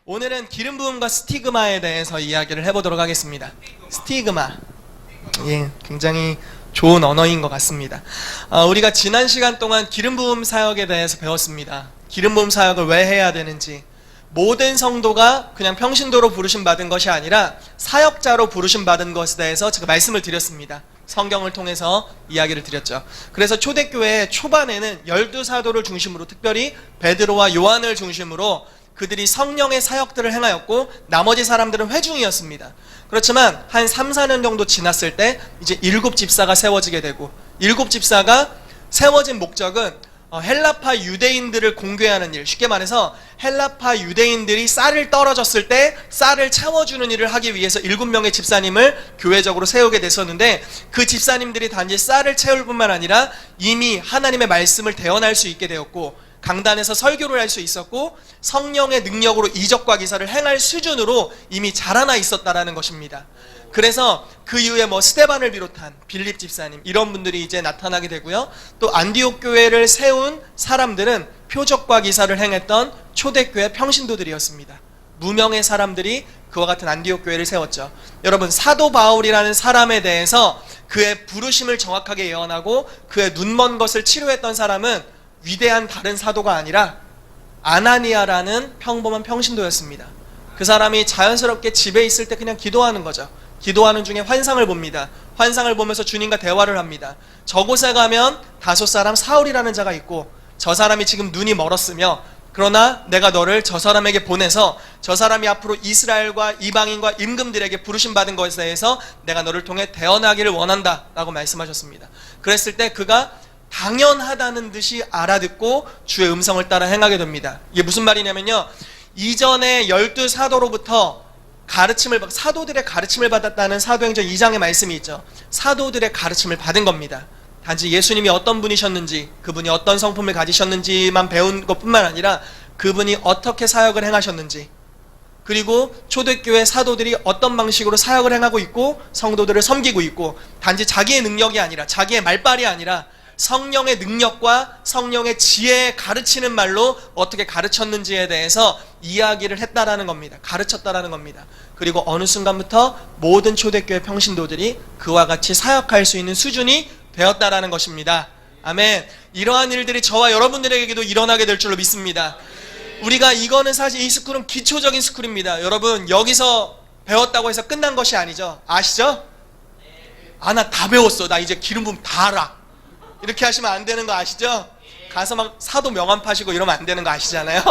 오늘은 기름 부음과 스티그마에 대해서 이야기를 해보도록 하겠습니다. 스티그마, 굉장히 좋은 언어인 것 같습니다. 우리가 지난 시간 동안 기름 부음 사역에 대해서 배웠습니다. 기름 부음 사역을 왜 해야 되는지, 모든 성도가 그냥 평신도로 부르심 받은 것이 아니라 사역자로 부르심 받은 것에 대해서 제가 말씀을 드렸습니다. 성경을 통해서 이야기를 드렸죠. 그래서 초대교회 초반에는 12사도를 중심으로, 특별히 베드로와 요한을 중심으로 그들이 성령의 사역들을 행하였고, 나머지 사람들은 회중이었습니다. 그렇지만 한 3, 4년 정도 지났을 때 이제 7집사가 세워지게 되고, 7집사가 세워진 목적은 헬라파 유대인들을 공개하는 일, 쉽게 말해서 헬라파 유대인들이 쌀을 떨어졌을 때 쌀을 채워주는 일을 하기 위해서 7명의 집사님을 교회적으로 세우게 됐었는데, 그 집사님들이 단지 쌀을 채울 뿐만 아니라 이미 하나님의 말씀을 대언할 수 있게 되었고, 강단에서 설교를 할 수 있었고, 성령의 능력으로 이적과 기사를 행할 수준으로 이미 자라나 있었다라는 것입니다. 그래서 그 이후에 스데반을 비롯한 빌립 집사님, 이런 분들이 이제 나타나게 되고요. 또 안디옥 교회를 세운 사람들은 표적과 기사를 행했던 초대교회 평신도들이었습니다. 무명의 사람들이 그와 같은 안디옥 교회를 세웠죠. 여러분, 사도 바울이라는 사람에 대해서 그의 부르심을 정확하게 예언하고 그의 눈먼 것을 치료했던 사람은 위대한 다른 사도가 아니라 아나니아라는 평범한 평신도였습니다. 그 사람이 자연스럽게 집에 있을 때 그냥 기도하는 거죠. 기도하는 중에 환상을 봅니다. 환상을 보면서 주님과 대화를 합니다. 저곳에 가면 다섯 사람 사울이라는 자가 있고, 저 사람이 지금 눈이 멀었으며, 그러나 내가 너를 저 사람에게 보내서 저 사람이 앞으로 이스라엘과 이방인과 임금들에게 부르심 받은 것에 대해서 내가 너를 통해 대언하기를 원한다 라고 말씀하셨습니다. 그랬을 때 그가 당연하다는 듯이 알아듣고 주의 음성을 따라 행하게 됩니다. 이게 무슨 말이냐면요, 이전에 12사도로부터 사도들의 가르침을 받았다는 사도행전 2장의 말씀이 있죠. 사도들의 가르침을 받은 겁니다. 단지 예수님이 어떤 분이셨는지, 그분이 어떤 성품을 가지셨는지만 배운 것뿐만 아니라 그분이 어떻게 사역을 행하셨는지, 그리고 초대교회 사도들이 어떤 방식으로 사역을 행하고 있고 성도들을 섬기고 있고, 단지 자기의 능력이 아니라, 자기의 말빨이 아니라 성령의 능력과 성령의 지혜에 가르치는 말로 어떻게 가르쳤는지에 대해서 이야기를 했다라는 겁니다. 가르쳤다라는 겁니다. 그리고 어느 순간부터 모든 초대교회 평신도들이 그와 같이 사역할 수 있는 수준이 되었다라는 것입니다. 아멘. 이러한 일들이 저와 여러분들에게도 일어나게 될 줄로 믿습니다. 우리가 이거는 사실 이 스쿨은 기초적인 스쿨입니다. 여러분, 여기서 배웠다고 해서 끝난 것이 아니죠. 아시죠? 나 다 배웠어. 나 이제 기름 부음 다 알아. 이렇게 하시면 안 되는 거 아시죠? 가서 막 사도 명함 파시고 이러면 안 되는 거 아시잖아요?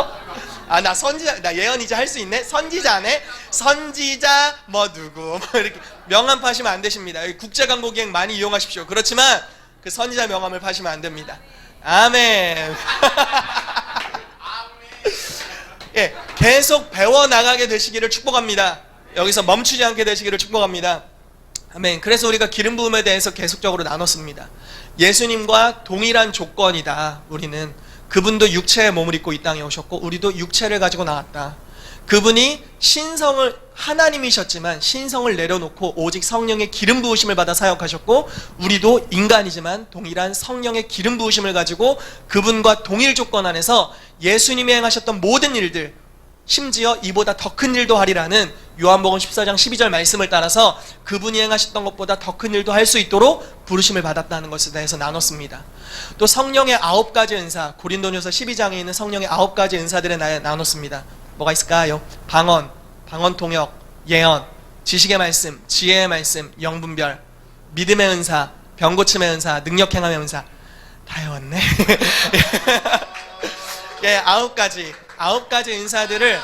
나 선지자, 나 예언이자 할 수 있네? 선지자네? 선지자 누구 이렇게 명함 파시면 안 되십니다. 국제광고기행 많이 이용하십시오. 그렇지만 그 선지자 명함을 파시면 안 됩니다. 아멘. 계속 배워나가게 되시기를 축복합니다. 여기서 멈추지 않게 되시기를 축복합니다. 아멘. 그래서 우리가 기름 부음에 대해서 계속적으로 나눴습니다. 예수님과 동일한 조건이다. 우리는 그분도 육체의 몸을 입고 이 땅에 오셨고, 우리도 육체를 가지고 나왔다. 그분이 신성을, 하나님이셨지만 신성을 내려놓고 오직 성령의 기름 부으심을 받아 사역하셨고, 우리도 인간이지만 동일한 성령의 기름 부으심을 가지고 그분과 동일 조건 안에서 예수님이 행하셨던 모든 일들, 심지어 이보다 더 큰 일도 하리라는 요한복음 14장 12절 말씀을 따라서 그분이 행하셨던 것보다 더 큰 일도 할 수 있도록 부르심을 받았다는 것에 대해서 나눴습니다. 또 성령의 9가지 은사, 고린도전서 12장에 있는 성령의 9가지 은사들에 나눴습니다. 뭐가 있을까요? 방언, 방언 통역, 예언, 지식의 말씀, 지혜의 말씀, 영분별, 믿음의 은사, 병 고침의 은사, 능력 행함의 은사. 다 외웠네. 9가지 은사들을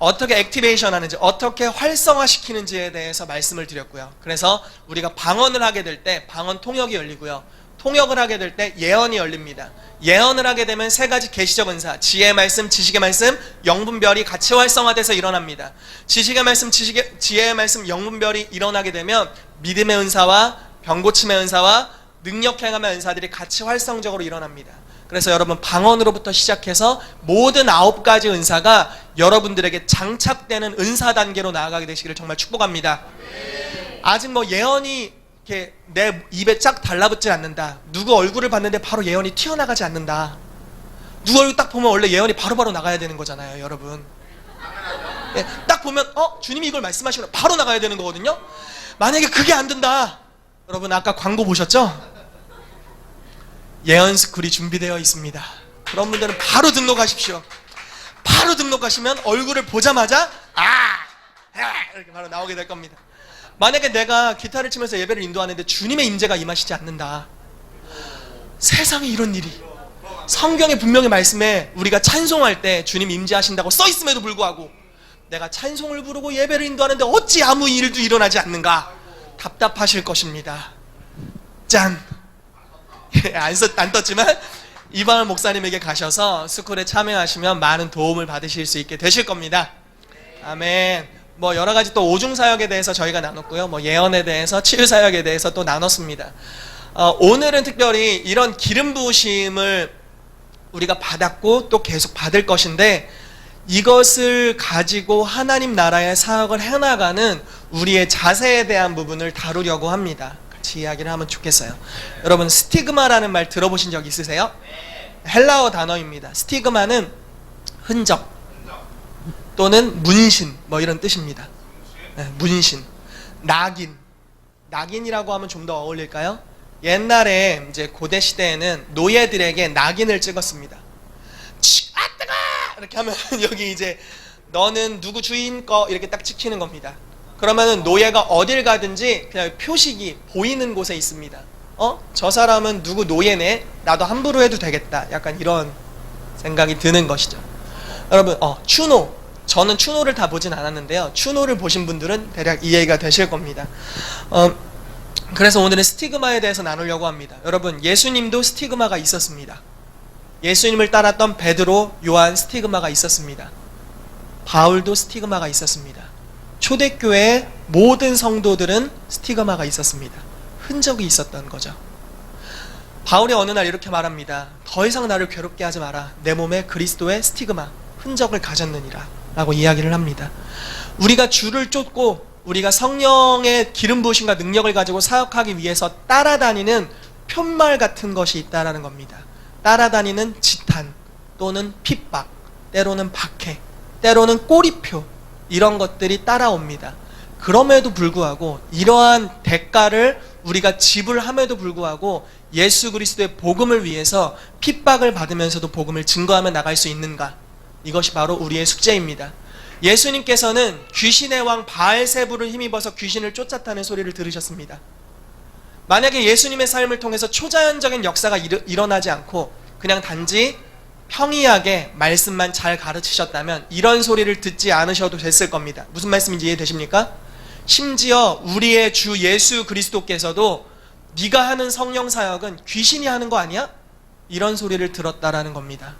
어떻게 액티베이션 하는지, 어떻게 활성화시키는지에 대해서 말씀을 드렸고요. 그래서 우리가 방언을 하게 될 때 방언 통역이 열리고요. 통역을 하게 될 때 예언이 열립니다. 예언을 하게 되면 3가지 계시적 은사, 지혜의 말씀, 지식의 말씀, 영분별이 같이 활성화돼서 일어납니다. 지식의 말씀, 지혜의 말씀, 영분별이 일어나게 되면 믿음의 은사와 병고침의 은사와 능력 행함의 은사들이 같이 활성적으로 일어납니다. 그래서 여러분, 방언으로부터 시작해서 모든 9가지 은사가 여러분들에게 장착되는 은사 단계로 나아가게 되시기를 정말 축복합니다. 아직 예언이 이렇게 내 입에 쫙 달라붙지 않는다. 누구 얼굴을 봤는데 바로 예언이 튀어나가지 않는다. 누구 얼굴 딱 보면 원래 예언이 바로바로 나가야 되는 거잖아요, 여러분. 예, 딱 보면 주님이 이걸 말씀하시면 바로 나가야 되는 거거든요. 만약에 그게 안 된다, 여러분 아까 광고 보셨죠? 예언 스쿨이 준비되어 있습니다. 그런 분들은 바로 등록하십시오. 바로 등록하시면 얼굴을 보자마자 이렇게 바로 나오게 될 겁니다. 만약에 내가 기타를 치면서 예배를 인도하는데 주님의 임재가 임하시지 않는다, 세상에 이런 일이, 성경에 분명히 말씀에 우리가 찬송할 때 주님 임재하신다고 써 있음에도 불구하고 내가 찬송을 부르고 예배를 인도하는데 어찌 아무 일도 일어나지 않는가, 답답하실 것입니다. 짠! 안 떴지만 이방을 목사님에게 가셔서 스쿨에 참여하시면 많은 도움을 받으실 수 있게 되실 겁니다. 아멘. 뭐 여러 가지 또 오중 사역에 대해서 저희가 나눴고요. 뭐 예언에 대해서, 치유 사역에 대해서 또 나눴습니다. 오늘은 특별히 이런 기름 부으심을 우리가 받았고 또 계속 받을 것인데, 이것을 가지고 하나님 나라의 사역을 해나가는 우리의 자세에 대한 부분을 다루려고 합니다. 같이 이야기를 하면 좋겠어요. 여러분, 스티그마라는 말 들어보신 적 있으세요? 헬라어 단어입니다. 스티그마는 흔적 또는 문신, 뭐 이런 뜻입니다. 네, 문신, 낙인이라고 하면 좀 더 어울릴까요? 옛날에 이제 고대 시대에는 노예들에게 낙인을 찍었습니다. 뜨거! 이렇게 하면 여기 이제 너는 누구 주인 거 이렇게 딱 찍히는 겁니다. 그러면은 노예가 어딜 가든지 그냥 표식이 보이는 곳에 있습니다. 저 사람은 누구 노예네, 나도 함부로 해도 되겠다, 약간 이런 생각이 드는 것이죠. 여러분, 추노, 저는 추노를 다 보진 않았는데요, 추노를 보신 분들은 대략 이해가 되실 겁니다. 그래서 오늘은 스티그마에 대해서 나누려고 합니다. 여러분, 예수님도 스티그마가 있었습니다. 예수님을 따랐던 베드로, 요한, 스티그마가 있었습니다. 바울도 스티그마가 있었습니다. 초대교회의 모든 성도들은 스티그마가 있었습니다. 흔적이 있었던 거죠. 바울이 어느 날 이렇게 말합니다. 더 이상 나를 괴롭게 하지 마라. 내 몸에 그리스도의 스티그마, 흔적을 가졌느니라 라고 이야기를 합니다. 우리가 주를 쫓고 우리가 성령의 기름 부으심과 능력을 가지고 사역하기 위해서 따라다니는 푯말 같은 것이 있다라는 겁니다. 따라다니는 지탄 또는 핍박, 때로는 박해, 때로는 꼬리표, 이런 것들이 따라옵니다. 그럼에도 불구하고 이러한 대가를 우리가 지불함에도 불구하고 예수 그리스도의 복음을 위해서 핍박을 받으면서도 복음을 증거하며 나갈 수 있는가? 이것이 바로 우리의 숙제입니다. 예수님께서는 귀신의 왕 바알세불을 힘입어서 귀신을 쫓았다는 소리를 들으셨습니다. 만약에 예수님의 삶을 통해서 초자연적인 역사가 일어나지 않고 그냥 단지 평이하게 말씀만 잘 가르치셨다면 이런 소리를 듣지 않으셔도 됐을 겁니다. 무슨 말씀인지 이해되십니까? 심지어 우리의 주 예수 그리스도께서도 네가 하는 성령 사역은 귀신이 하는 거 아니야? 이런 소리를 들었다라는 겁니다.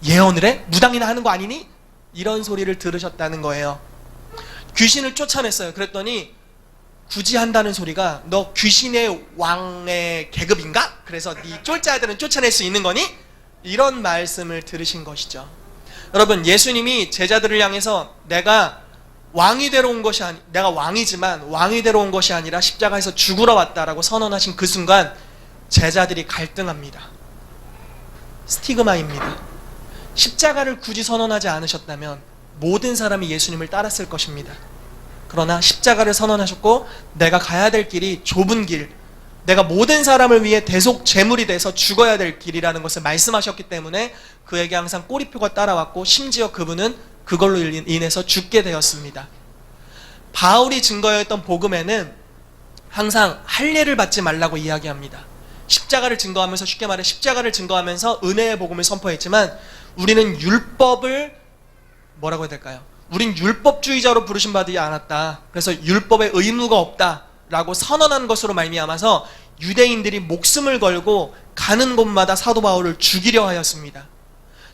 예언을 해? 무당이나 하는 거 아니니? 이런 소리를 들으셨다는 거예요. 귀신을 쫓아냈어요. 그랬더니 굳이 한다는 소리가 너 귀신의 왕의 계급인가? 그래서 네 쫄자들은 쫓아낼 수 있는 거니? 이런 말씀을 들으신 것이죠. 여러분, 예수님이 제자들을 향해서 내가 왕이 되러 온 것이 내가 왕이지만 왕이 되러 온 것이 아니라 십자가에서 죽으러 왔다라고 선언하신 그 순간 제자들이 갈등합니다. 스티그마입니다. 십자가를 굳이 선언하지 않으셨다면 모든 사람이 예수님을 따랐을 것입니다. 그러나 십자가를 선언하셨고 내가 가야 될 길이 좁은 길, 내가 모든 사람을 위해 대속 제물이 돼서 죽어야 될 길이라는 것을 말씀하셨기 때문에 그에게 항상 꼬리표가 따라왔고 심지어 그분은 그걸로 인해서 죽게 되었습니다. 바울이 증거했던 복음에는 항상 할례를 받지 말라고 이야기합니다. 십자가를 증거하면서, 쉽게 말해 십자가를 증거하면서 은혜의 복음을 선포했지만 우리는 율법을 뭐라고 해야 될까요? 우린 율법주의자로 부르심받지 않았다. 그래서 율법에 의무가 없다 라고 선언한 것으로 말미암아서 유대인들이 목숨을 걸고 가는 곳마다 사도 바울을 죽이려 하였습니다.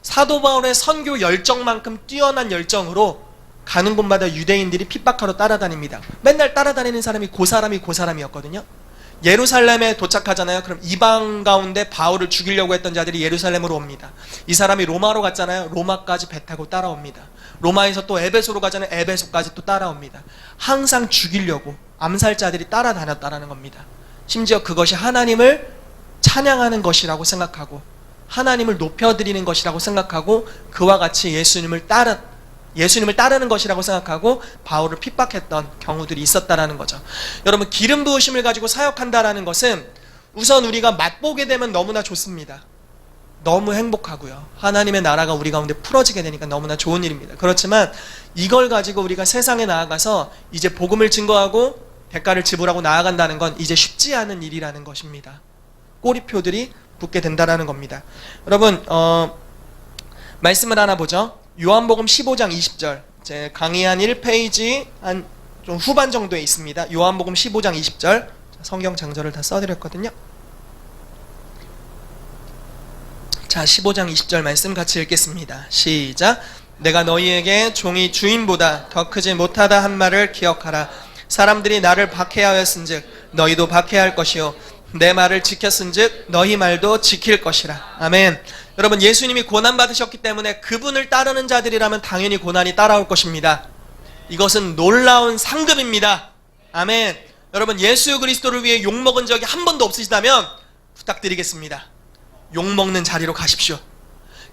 사도 바울의 선교 열정만큼 뛰어난 열정으로 가는 곳마다 유대인들이 핍박하러 따라다닙니다. 맨날 따라다니는 사람이 그 사람이었거든요. 예루살렘에 도착하잖아요. 그럼 이방 가운데 바울을 죽이려고 했던 자들이 예루살렘으로 옵니다. 이 사람이 로마로 갔잖아요. 로마까지 배 타고 따라옵니다. 로마에서 또 에베소로 가잖아요. 에베소까지 또 따라옵니다. 항상 죽이려고 암살자들이 따라다녔다는 겁니다. 심지어 그것이 하나님을 찬양하는 것이라고 생각하고 하나님을 높여드리는 것이라고 생각하고 그와 같이 예수님을 예수님을 따르는 것이라고 생각하고 바울을 핍박했던 경우들이 있었다라는 거죠. 여러분, 기름 부으심을 가지고 사역한다라는 것은 우선 우리가 맛보게 되면 너무나 좋습니다. 너무 행복하고요. 하나님의 나라가 우리 가운데 풀어지게 되니까 너무나 좋은 일입니다. 그렇지만 이걸 가지고 우리가 세상에 나아가서 이제 복음을 증거하고 대가를 지불하고 나아간다는 건 이제 쉽지 않은 일이라는 것입니다. 꼬리표들이 붙게 된다라는 겁니다. 여러분, 말씀을 하나 보죠. 요한복음 15장 20절, 제 강의 한 1페이지 한 좀 후반 정도에 있습니다. 요한복음 15장 20절, 성경 장절을 다 써드렸거든요. 자, 15장 20절 말씀 같이 읽겠습니다. 시작. 내가 너희에게 종이 주인보다 더 크지 못하다 한 말을 기억하라. 사람들이 나를 박해하였은즉 너희도 박해할 것이요 내 말을 지켰은즉 너희 말도 지킬 것이라. 아멘. 여러분, 예수님이 고난받으셨기 때문에 그분을 따르는 자들이라면 당연히 고난이 따라올 것입니다. 이것은 놀라운 상급입니다. 아멘. 여러분, 예수 그리스도를 위해 욕먹은 적이 한 번도 없으시다면 부탁드리겠습니다. 욕먹는 자리로 가십시오.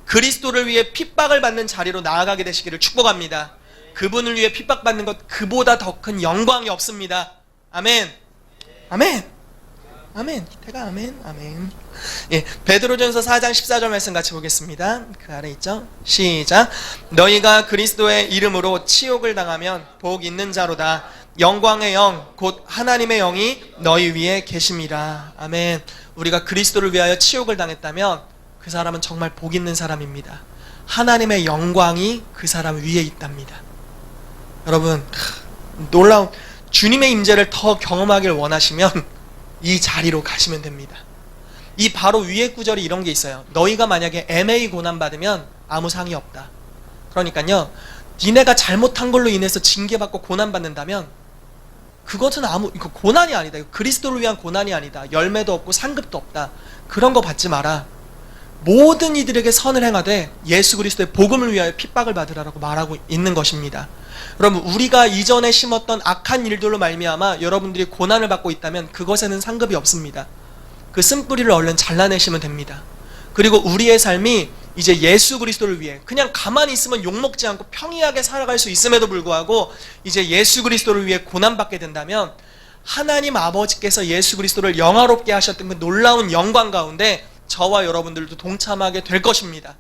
그리스도를 위해 핍박을 받는 자리로 나아가게 되시기를 축복합니다. 그분을 위해 핍박받는 것, 그보다 더 큰 영광이 없습니다. 아멘. 아멘. 아멘. 기태가 아멘. 아멘. 예, 베드로전서 4장 14절 말씀 같이 보겠습니다. 그 아래 있죠? 시작. 너희가 그리스도의 이름으로 치욕을 당하면 복 있는 자로다. 영광의 영, 곧 하나님의 영이 너희 위에 계심이라. 아멘. 우리가 그리스도를 위하여 치욕을 당했다면 그 사람은 정말 복 있는 사람입니다. 하나님의 영광이 그 사람 위에 있답니다. 여러분, 놀라운 주님의 임재를 더 경험하길 원하시면 이 자리로 가시면 됩니다. 이 바로 위에 구절이 이런 게 있어요. 너희가 만약에 MA 고난받으면 아무 상이 없다. 그러니까요, 니네가 잘못한 걸로 인해서 징계받고 고난받는다면 그것은 이거 고난이 아니다. 이거 그리스도를 위한 고난이 아니다. 열매도 없고 상급도 없다. 그런 거 받지 마라. 모든 이들에게 선을 행하되 예수 그리스도의 복음을 위하여 핍박을 받으라고 말하고 있는 것입니다. 여러분, 우리가 이전에 심었던 악한 일들로 말미암아 여러분들이 고난을 받고 있다면 그것에는 상급이 없습니다. 그 쓴뿌리를 얼른 잘라내시면 됩니다. 그리고 우리의 삶이 이제 예수 그리스도를 위해 그냥 가만히 있으면 욕먹지 않고 평이하게 살아갈 수 있음에도 불구하고 이제 예수 그리스도를 위해 고난받게 된다면 하나님 아버지께서 예수 그리스도를 영화롭게 하셨던 그 놀라운 영광 가운데 저와 여러분들도 동참하게 될 것입니다.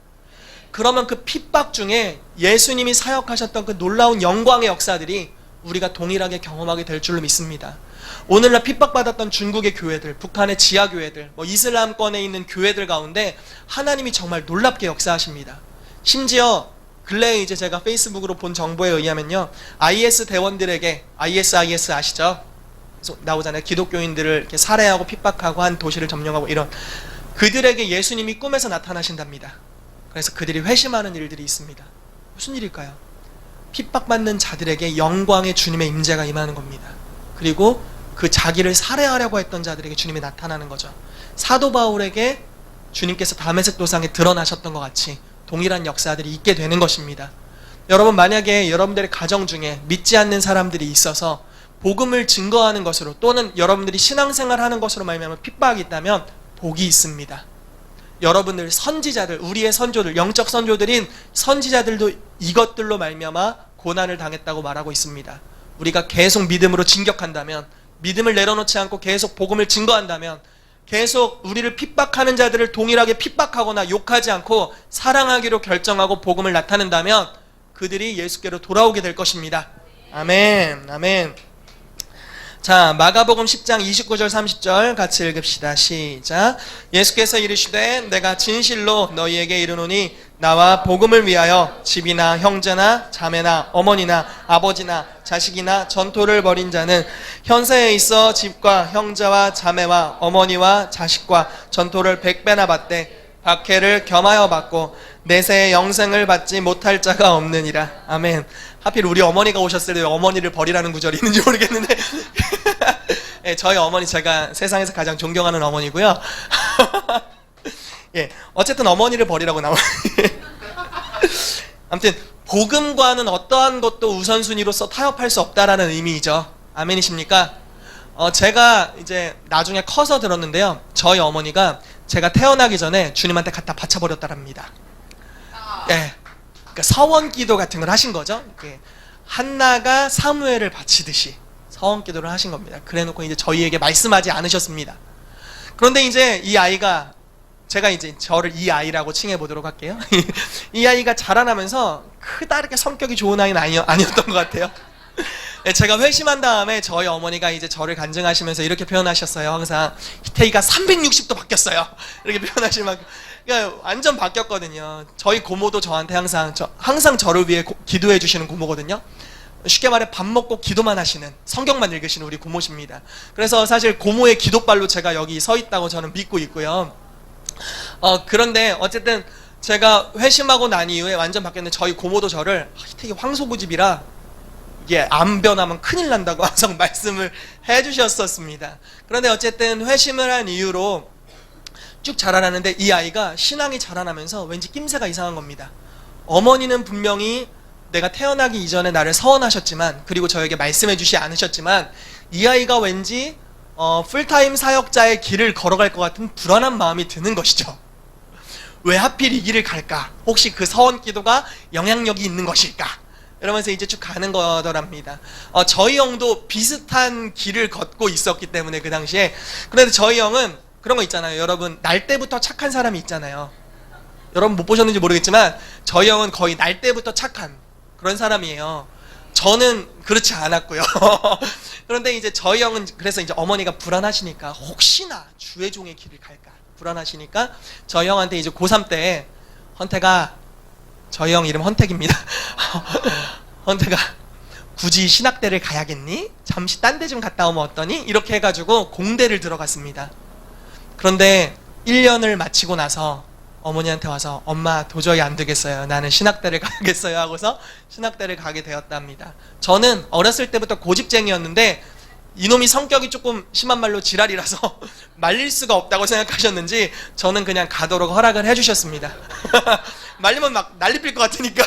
그러면 그 핍박 중에 예수님이 사역하셨던 그 놀라운 영광의 역사들이 우리가 동일하게 경험하게 될 줄로 믿습니다. 오늘날 핍박받았던 중국의 교회들, 북한의 지하교회들, 이슬람권에 있는 교회들 가운데 하나님이 정말 놀랍게 역사하십니다. 심지어 근래에 이제 제가 페이스북으로 본 정보에 의하면요, IS 대원들에게, IS 아시죠? 나오잖아요. 기독교인들을 이렇게 살해하고 핍박하고 한 도시를 점령하고 이런, 그들에게 예수님이 꿈에서 나타나신답니다. 그래서 그들이 회심하는 일들이 있습니다. 무슨 일일까요? 핍박받는 자들에게 영광의 주님의 임재가 임하는 겁니다. 그리고 그 자기를 살해하려고 했던 자들에게 주님이 나타나는 거죠. 사도 바울에게 주님께서 다메섹 도상에 드러나셨던 것 같이 동일한 역사들이 있게 되는 것입니다. 여러분, 만약에 여러분들의 가정 중에 믿지 않는 사람들이 있어서 복음을 증거하는 것으로 또는 여러분들이 신앙생활하는 것으로 말미암아 핍박이 있다면 복이 있습니다. 여러분들 선지자들, 우리의 선조들, 영적 선조들인 선지자들도 이것들로 말미암아 고난을 당했다고 말하고 있습니다. 우리가 계속 믿음으로 진격한다면, 믿음을 내려놓지 않고 계속 복음을 증거한다면, 계속 우리를 핍박하는 자들을 동일하게 핍박하거나 욕하지 않고 사랑하기로 결정하고 복음을 나타낸다면 그들이 예수께로 돌아오게 될 것입니다. 아멘. 아멘. 자, 마가복음 10장 29절 30절 같이 읽읍시다. 시작. 예수께서 이르시되 내가 진실로 너희에게 이르노니 나와 복음을 위하여 집이나 형제나 자매나 어머니나 아버지나 자식이나 전토를 벌인 자는 현세에 있어 집과 형제와 자매와 어머니와 자식과 전토를 100배나 받되 박해를 겸하여 받고 내세의 영생을 받지 못할 자가 없느니라. 아멘. 하필 우리 어머니가 오셨을 때 어머니를 버리라는 구절이 있는지 모르겠는데 예, 저희 어머니 제가 세상에서 가장 존경하는 어머니고요. 예, 어쨌든 어머니를 버리라고 나와요. 아무튼 복음과는 어떠한 것도 우선순위로서 타협할 수 없다라는 의미이죠. 아멘이십니까? 제가 이제 나중에 커서 들었는데요, 저희 어머니가 제가 태어나기 전에 주님한테 갖다 바쳐버렸다랍니다. 예, 그러니까 서원기도 같은 걸 하신 거죠. 이렇게 한나가 사무엘을 바치듯이 서원기도를 하신 겁니다. 그래놓고 이제 저희에게 말씀하지 않으셨습니다. 그런데 이제 이 아이가, 제가 이제 저를 이 아이라고 칭해 보도록 할게요. 이 아이가 자라나면서 그다르게 성격이 좋은 아이는 아니었던 것 같아요. 제가 회심한 다음에 저희 어머니가 이제 저를 간증하시면서 이렇게 표현하셨어요. 항상 희태이가 360도 바뀌었어요. 이렇게 표현하실 만큼. 그러니까 완전 바뀌었거든요. 저희 고모도 저한테 항상 저를 위해 기도해 주시는 고모거든요. 쉽게 말해 밥 먹고 기도만 하시는, 성경만 읽으시는 우리 고모십니다. 그래서 사실 고모의 기도발로 제가 여기 서 있다고 저는 믿고 있고요. 그런데 어쨌든 제가 회심하고 난 이후에 완전 바뀌었는데 저희 고모도 저를 희태이 황소고집이라 이게 안 변하면 큰일 난다고 항상 말씀을 해주셨었습니다. 그런데 어쨌든 회심을 한 이후로 쭉 자라나는데 이 아이가 신앙이 자라나면서 왠지 낌새가 이상한 겁니다. 어머니는 분명히 내가 태어나기 이전에 나를 서원하셨지만, 그리고 저에게 말씀해 주지 않으셨지만, 이 아이가 왠지 풀타임 사역자의 길을 걸어갈 것 같은 불안한 마음이 드는 것이죠. 왜 하필 이 길을 갈까? 혹시 그 서원 기도가 영향력이 있는 것일까? 이러면서 이제 쭉 가는 거더랍니다. 저희 형도 비슷한 길을 걷고 있었기 때문에 그 당시에. 그런데 저희 형은 그런 거 있잖아요. 여러분, 날 때부터 착한 사람이 있잖아요. 여러분 못 보셨는지 모르겠지만 저희 형은 거의 날 때부터 착한 그런 사람이에요. 저는 그렇지 않았고요. 그런데 이제 저희 형은, 그래서 이제 어머니가 불안하시니까 혹시나 주의 종의 길을 갈까 불안하시니까 저희 형한테 이제 고3 때 헌태가, 저희 형 이름 헌택입니다. 헌태가 굳이 신학대를 가야겠니? 잠시 딴 데 좀 갔다 오면 어떠니? 이렇게 해가지고 공대를 들어갔습니다. 그런데 1년을 마치고 나서 어머니한테 와서 엄마 도저히 안 되겠어요. 나는 신학대를 가야겠어요 하고서 신학대를 가게 되었답니다. 저는 어렸을 때부터 고집쟁이였는데 이놈이 성격이 조금 심한 말로 지랄이라서 말릴 수가 없다고 생각하셨는지 저는 그냥 가도록 허락을 해주셨습니다. 말리면 막 난리 필 것 같으니까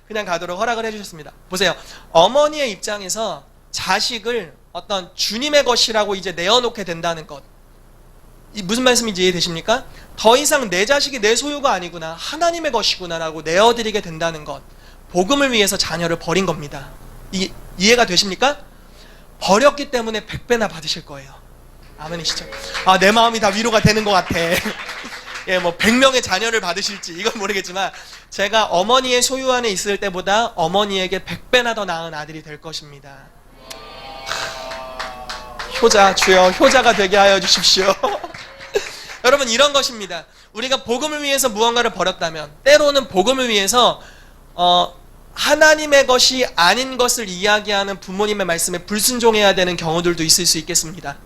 그냥 가도록 허락을 해주셨습니다. 보세요. 어머니의 입장에서 자식을 어떤 주님의 것이라고 이제 내어놓게 된다는 것, 이 무슨 말씀인지 이해되십니까? 더 이상 내 자식이 내 소유가 아니구나, 하나님의 것이구나 라고 내어드리게 된다는 것, 복음을 위해서 자녀를 버린 겁니다. 이해가 되십니까? 버렸기 때문에 100배나 받으실 거예요. 아멘이시죠? 내 마음이 다 위로가 되는 것 같아. 예, 뭐 100명의 자녀를 받으실지 이건 모르겠지만 제가 어머니의 소유 안에 있을 때보다 어머니에게 100배나 더 나은 아들이 될 것입니다. 효자, 주여 효자가 되게 하여 주십시오. 여러분, 이런 것입니다. 우리가 복음을 위해서 무언가를 버렸다면, 때로는 복음을 위해서 하나님의 것이 아닌 것을 이야기하는 부모님의 말씀에 불순종해야 되는 경우들도 있을 수 있겠습니다.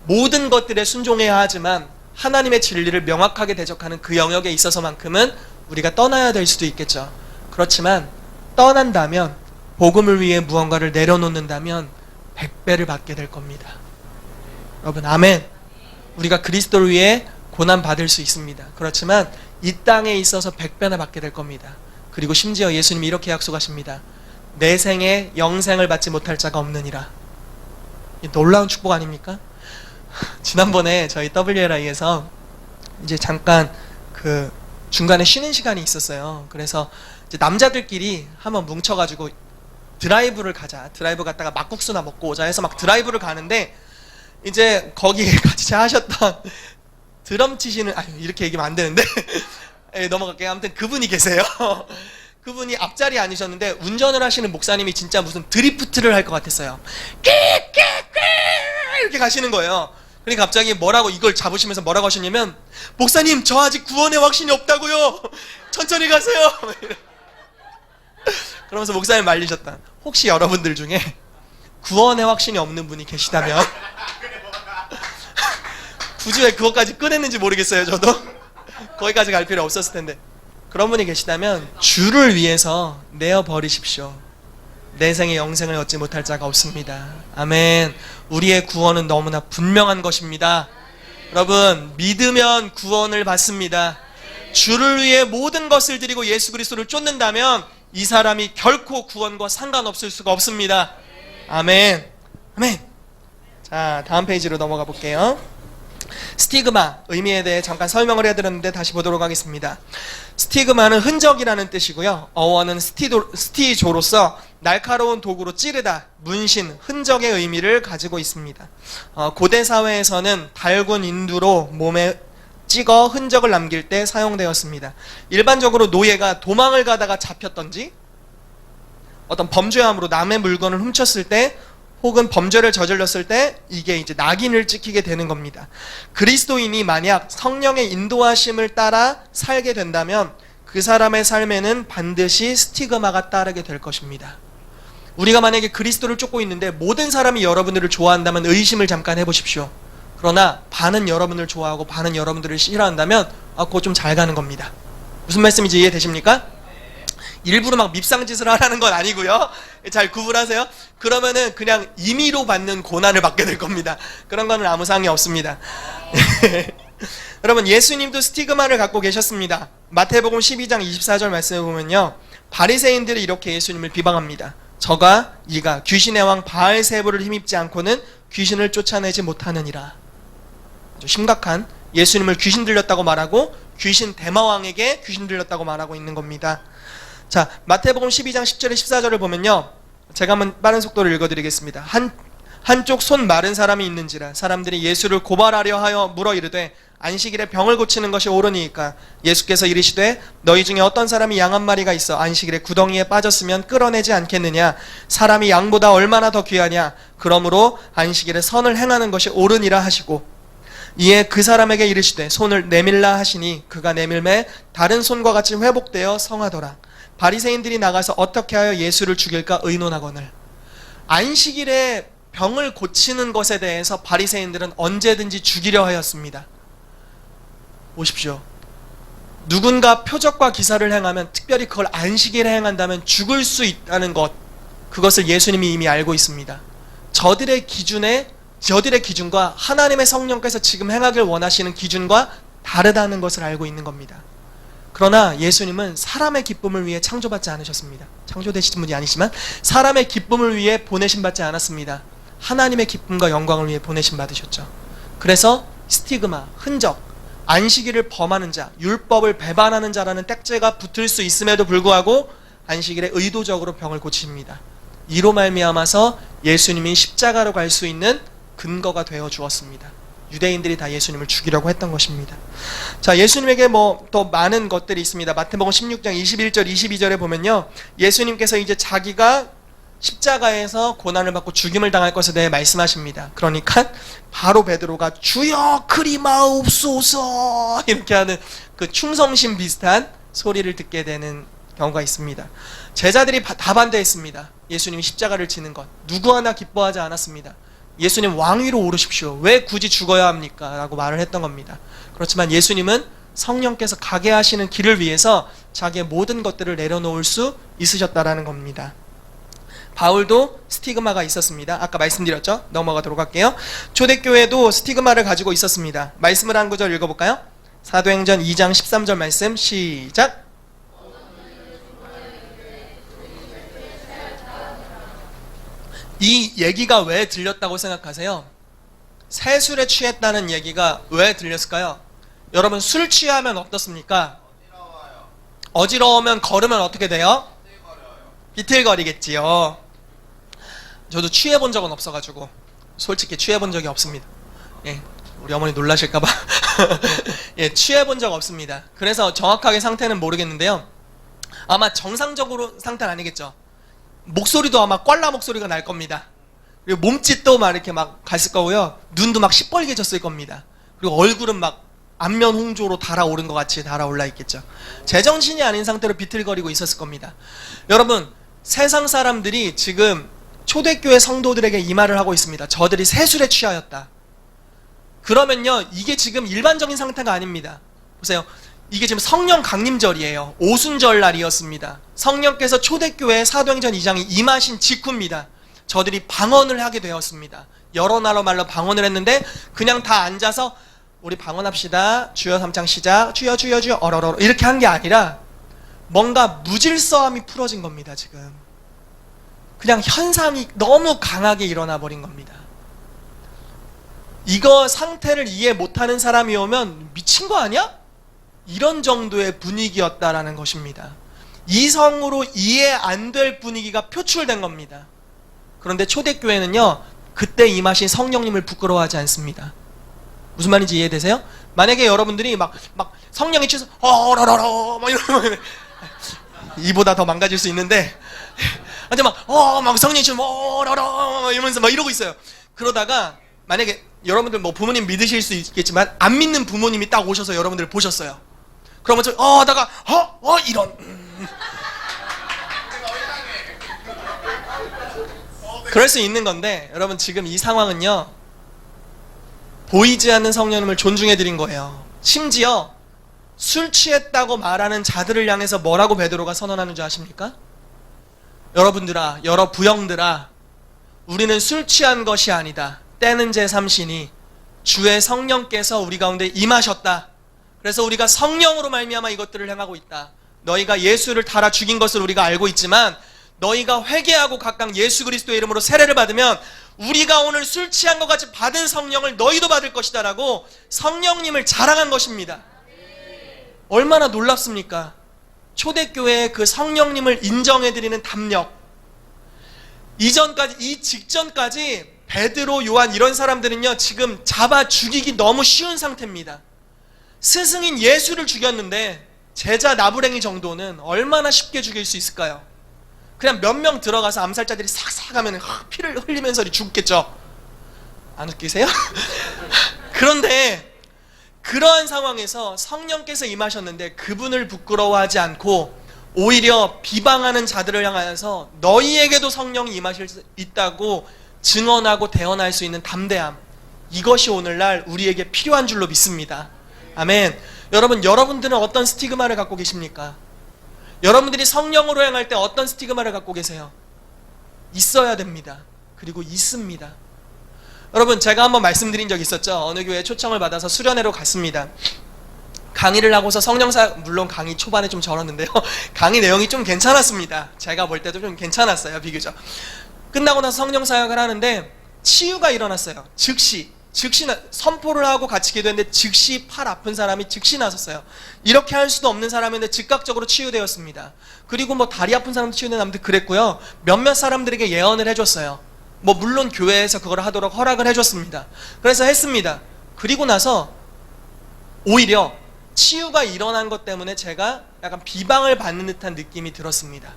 모든 것들에 순종해야 하지만 하나님의 진리를 명확하게 대적하는 그 영역에 있어서만큼은 우리가 떠나야 될 수도 있겠죠. 그렇지만 떠난다면, 복음을 위해 무언가를 내려놓는다면 100배를 받게 될 겁니다. 여러분, 아멘. 우리가 그리스도를 위해 고난받을 수 있습니다. 그렇지만 이 땅에 있어서 100배나 받게 될 겁니다. 그리고 심지어 예수님이 이렇게 약속하십니다. 내 생에 영생을 받지 못할 자가 없느니라. 이 놀라운 축복 아닙니까? 지난번에 저희 WLI에서 이제 잠깐 그 중간에 쉬는 시간이 있었어요. 그래서 이제 남자들끼리 한번 뭉쳐가지고 드라이브를 가자, 드라이브 갔다가 막국수나 먹고 오자 해서 막 드라이브를 가는데, 이제 거기 같이 하셨던 드럼 치시는, 이렇게 얘기하면 안 되는데 넘어갈게요. 아무튼 그분이 계세요. 그분이 앞자리에 앉으셨는데 운전을 하시는 목사님이 진짜 무슨 드리프트를 할 것 같았어요. 이렇게 가시는 거예요. 그러니까 갑자기 뭐라고, 이걸 잡으시면서 뭐라고 하셨냐면, 목사님 저 아직 구원의 확신이 없다고요, 천천히 가세요. 그러면서 목사님 말리셨다. 혹시 여러분들 중에 구원의 확신이 없는 분이 계시다면 굳이 왜 그것까지 꺼냈는지 모르겠어요. 저도 거기까지 갈 필요 없었을 텐데, 그런 분이 계시다면 주를 위해서 내어버리십시오. 내 생에 영생을 얻지 못할 자가 없습니다. 아멘. 우리의 구원은 너무나 분명한 것입니다. 여러분, 믿으면 구원을 받습니다. 주를 위해 모든 것을 드리고 예수 그리스도를 쫓는다면 이 사람이 결코 구원과 상관없을 수가 없습니다. 아멘. 아멘. 자, 다음 페이지로 넘어가 볼게요. 스티그마 의미에 대해 잠깐 설명을 해드렸는데 다시 보도록 하겠습니다. 스티그마는 흔적이라는 뜻이고요. 어원은 스티조로서 날카로운 도구로 찌르다, 문신, 흔적의 의미를 가지고 있습니다. 고대 사회에서는 달군 인두로 몸에 찍어 흔적을 남길 때 사용되었습니다. 일반적으로 노예가 도망을 가다가 잡혔던지 어떤 범죄함으로 남의 물건을 훔쳤을 때 혹은 범죄를 저질렀을 때 이게 이제 낙인을 찍히게 되는 겁니다. 그리스도인이 만약 성령의 인도하심을 따라 살게 된다면 그 사람의 삶에는 반드시 스티그마가 따르게 될 것입니다. 우리가 만약에 그리스도를 쫓고 있는데 모든 사람이 여러분들을 좋아한다면 의심을 잠깐 해보십시오. 그러나 반은 여러분을 좋아하고 반은 여러분들을 싫어한다면 그거 좀 잘 가는 겁니다. 무슨 말씀인지 이해되십니까? 일부러 막 밉상짓을 하라는 건 아니고요. 잘 구분하세요. 그러면은 그냥 임의로 받는 고난을 받게 될 겁니다. 그런 거는 아무 상관이 없습니다. 여러분, 예수님도 스티그마를 갖고 계셨습니다. 마태복음 12장 24절 말씀을 보면요, 바리새인들이 이렇게 예수님을 비방합니다. 저가 이가 귀신의 왕 바알세부를 힘입지 않고는 귀신을 쫓아내지 못하느니라. 아주 심각한, 예수님을 귀신 들렸다고 말하고 귀신 대마왕에게 귀신 들렸다고 말하고 있는 겁니다. 자, 마태복음 12장 10절에 14절을 보면요, 제가 한번 빠른 속도로 읽어드리겠습니다. 한쪽 손 마른 사람이 있는지라 사람들이 예수를 고발하려 하여 물어 이르되 안식일에 병을 고치는 것이 옳으니까. 예수께서 이르시되 너희 중에 어떤 사람이 양 한 마리가 있어 안식일에 구덩이에 빠졌으면 끌어내지 않겠느냐. 사람이 양보다 얼마나 더 귀하냐. 그러므로 안식일에 선을 행하는 것이 옳으니라 하시고, 이에 그 사람에게 이르시되 손을 내밀라 하시니 그가 내밀매 다른 손과 같이 회복되어 성하더라. 바리새인들이 나가서 어떻게 하여 예수를 죽일까 의논하거늘. 안식일에 병을 고치는 것에 대해서 바리새인들은 언제든지 죽이려 하였습니다. 보십시오. 누군가 표적과 기사를 행하면, 특별히 그걸 안식일에 행한다면 죽을 수 있다는 것, 그것을 예수님이 이미 알고 있습니다. 저들의 기준과 하나님의 성령께서 지금 행하길 원하시는 기준과 다르다는 것을 알고 있는 겁니다. 그러나 예수님은 사람의 기쁨을 위해 창조받지 않으셨습니다. 창조되신 분이 아니지만 사람의 기쁨을 위해 보내심 받지 않았습니다. 하나님의 기쁨과 영광을 위해 보내심 받으셨죠. 그래서 스티그마, 흔적, 안식일을 범하는 자, 율법을 배반하는 자라는 택죄가 붙을 수 있음에도 불구하고 안식일에 의도적으로 병을 고칩니다. 이로 말미암아서 예수님이 십자가로 갈 수 있는 근거가 되어 주었습니다. 유대인들이 다 예수님을 죽이려고 했던 것입니다. 자, 예수님에게 또 많은 것들이 있습니다. 마태복음 16장 21절 22절에 보면요, 예수님께서 이제 자기가 십자가에서 고난을 받고 죽임을 당할 것에 대해 말씀하십니다. 그러니까 바로 베드로가 주여 그리마옵소서 이렇게 하는 그 충성심 비슷한 소리를 듣게 되는 경우가 있습니다. 제자들이 다 반대했습니다. 예수님이 십자가를 지는 것. 누구 하나 기뻐하지 않았습니다. 예수님 왕위로 오르십시오. 왜 굳이 죽어야 합니까? 라고 말을 했던 겁니다. 그렇지만 예수님은 성령께서 가게 하시는 길을 위해서 자기의 모든 것들을 내려놓을 수 있으셨다라는 겁니다. 바울도 스티그마가 있었습니다. 아까 말씀드렸죠? 넘어가도록 할게요. 초대교회도 스티그마를 가지고 있었습니다. 말씀을 한 구절 읽어볼까요? 사도행전 2장 13절 말씀 시작. 이 얘기가 왜 들렸다고 생각하세요? 새술에 취했다는 얘기가 왜 들렸을까요? 여러분, 술 취하면 어떻습니까? 어지러우면 걸으면 어떻게 돼요? 비틀거리겠지요. 저도 취해본 적은 없어가지고 솔직히 취해본 적이 없습니다. 우리 어머니 놀라실까봐 취해본 적 없습니다. 그래서 정확하게 상태는 모르겠는데요, 아마 정상적으로 상태는 아니겠죠. 목소리도 아마 꽐라 목소리가 날 겁니다. 그리고 몸짓도 막 이렇게 막 갔을 거고요. 눈도 막 시뻘개졌을 겁니다. 그리고 얼굴은 막 안면 홍조로 달아오른 것 같이 달아올라 있겠죠. 제정신이 아닌 상태로 비틀거리고 있었을 겁니다. 여러분, 세상 사람들이 지금 초대교회 성도들에게 이 말을 하고 있습니다. 저들이 새술에 취하였다. 그러면요, 이게 지금 일반적인 상태가 아닙니다. 보세요. 이게 지금 성령 강림절이에요. 오순절 날이었습니다. 성령께서 초대교회 사도행전 2장이 임하신 직후입니다. 저들이 방언을 하게 되었습니다. 여러 나라 말로 방언을 했는데 그냥 다 앉아서 우리 방언합시다. 주여 3창 시작. 주여 주여 주여 어러러러 이렇게 한 게 아니라 뭔가 무질서함이 풀어진 겁니다. 지금 그냥 현상이 너무 강하게 일어나 버린 겁니다. 이거 상태를 이해 못하는 사람이 오면 미친 거 아니야? 이런 정도의 분위기였다라는 것입니다. 이성으로 이해 안 될 분위기가 표출된 겁니다. 그런데 초대교회는요, 그때 임하신 성령님을 부끄러워하지 않습니다. 무슨 말인지 이해되세요? 만약에 여러분들이 막 성령이 취해서 어러러러 막 이러면 이보다 더 망가질 수 있는데, 근데 막 성령이 취해서 어러러 이러면서 막 이러고 있어요. 그러다가 만약에 여러분들 뭐 부모님 믿으실 수 있겠지만 안 믿는 부모님이 딱 오셔서 여러분들 보셨어요. 그러면 하다가 이런 그럴 수 있는 건데, 여러분 지금 이 상황은요, 보이지 않는 성령님을 존중해 드린 거예요. 심지어 술 취했다고 말하는 자들을 향해서 뭐라고 베드로가 선언하는 줄 아십니까? 여러분들아, 여러 부형들아, 우리는 술 취한 것이 아니다. 때는 제3시니 주의 성령께서 우리 가운데 임하셨다. 그래서 우리가 성령으로 말미암아 이것들을 행하고 있다. 너희가 예수를 달아 죽인 것을 우리가 알고 있지만 너희가 회개하고 각각 예수 그리스도의 이름으로 세례를 받으면 우리가 오늘 술 취한 것 같이 받은 성령을 너희도 받을 것이다 라고 성령님을 자랑한 것입니다. 얼마나 놀랍습니까? 초대교회의 그 성령님을 인정해드리는 담력. 이전까지, 이 직전까지 베드로, 요한 이런 사람들은요, 지금 잡아 죽이기 너무 쉬운 상태입니다. 스승인 예수를 죽였는데 제자 나부랭이 정도는 얼마나 쉽게 죽일 수 있을까요? 그냥 몇 명 들어가서 암살자들이 싹싹 하면 피를 흘리면서 죽겠죠. 안 웃기세요? 그런데 그러한 상황에서 성령께서 임하셨는데 그분을 부끄러워하지 않고 오히려 비방하는 자들을 향하여서 너희에게도 성령이 임하실 수 있다고 증언하고 대언할 수 있는 담대함, 이것이 오늘날 우리에게 필요한 줄로 믿습니다. 아멘. 여러분들은 어떤 스티그마를 갖고 계십니까? 여러분들이 성령으로 행할 때 어떤 스티그마를 갖고 계세요? 있어야 됩니다. 그리고 있습니다. 여러분, 제가 한번 말씀드린 적이 있었죠. 어느 교회에 초청을 받아서 수련회로 갔습니다. 강의를 하고서 성령사역, 물론 강의 초반에 좀 절었는데요, 강의 내용이 좀 괜찮았습니다. 제가 볼 때도 좀 괜찮았어요, 비교적. 끝나고 나서 성령사역을 하는데 치유가 일어났어요. 즉시 선포를 하고 같이 기도했는데 즉시 팔 아픈 사람이 즉시 나섰어요. 이렇게 할 수도 없는 사람인데 즉각적으로 치유되었습니다. 그리고 뭐 다리 아픈 사람도 치유된 사람도 그랬고요. 몇몇 사람들에게 예언을 해줬어요. 뭐 물론 교회에서 그걸 하도록 허락을 해줬습니다. 그래서 했습니다. 그리고 나서 오히려 치유가 일어난 것 때문에 제가 약간 비방을 받는 듯한 느낌이 들었습니다.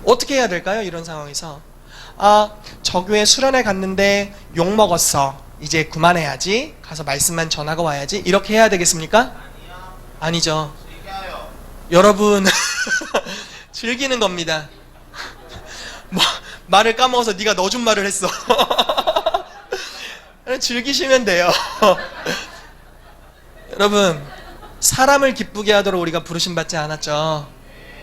어떻게 해야 될까요? 이런 상황에서 저 교회 수련회 갔는데 욕 먹었어, 이제 그만해야지, 가서 말씀만 전하고 와야지, 이렇게 해야 되겠습니까? 아니죠. 여러분 즐기는 겁니다. 말을 까먹어서 네가 넣어준 말을 했어. 즐기시면 돼요. 여러분, 사람을 기쁘게 하도록 우리가 부르심받지 않았죠.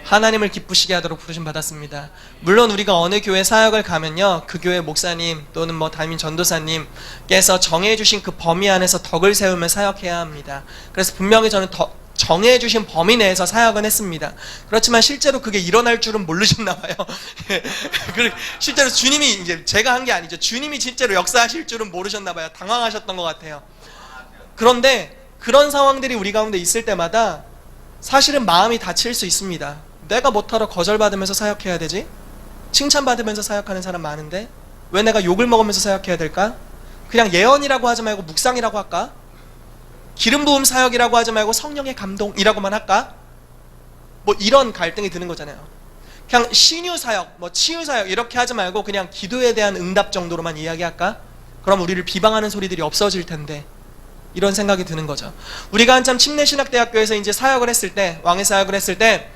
하나님을 기쁘시게 하도록 부르심 받았습니다. 물론 우리가 어느 교회 사역을 가면요, 그 교회 목사님 또는 뭐 담임 전도사님께서 정해주신 그 범위 안에서 덕을 세우며 사역해야 합니다. 그래서 분명히 저는 정해주신 범위 내에서 사역은 했습니다. 그렇지만 실제로 그게 일어날 줄은 모르셨나 봐요. 실제로 주님이, 이제 제가 한 게 아니죠, 주님이 실제로 역사하실 줄은 모르셨나 봐요. 당황하셨던 것 같아요. 그런데 그런 상황들이 우리 가운데 있을 때마다 사실은 마음이 다칠 수 있습니다. 내가 뭐하러 거절받으면서 사역해야 되지? 칭찬받으면서 사역하는 사람 많은데 왜 내가 욕을 먹으면서 사역해야 될까? 그냥 예언이라고 하지 말고 묵상이라고 할까? 기름 부음 사역이라고 하지 말고 성령의 감동이라고만 할까? 뭐 이런 갈등이 드는 거잖아요. 그냥 신유 사역, 뭐 치유 사역 이렇게 하지 말고 그냥 기도에 대한 응답 정도로만 이야기할까? 그럼 우리를 비방하는 소리들이 없어질 텐데, 이런 생각이 드는 거죠. 우리가 한참 침례신학대학교에서 이제 사역을 했을 때, 왕의 사역을 했을 때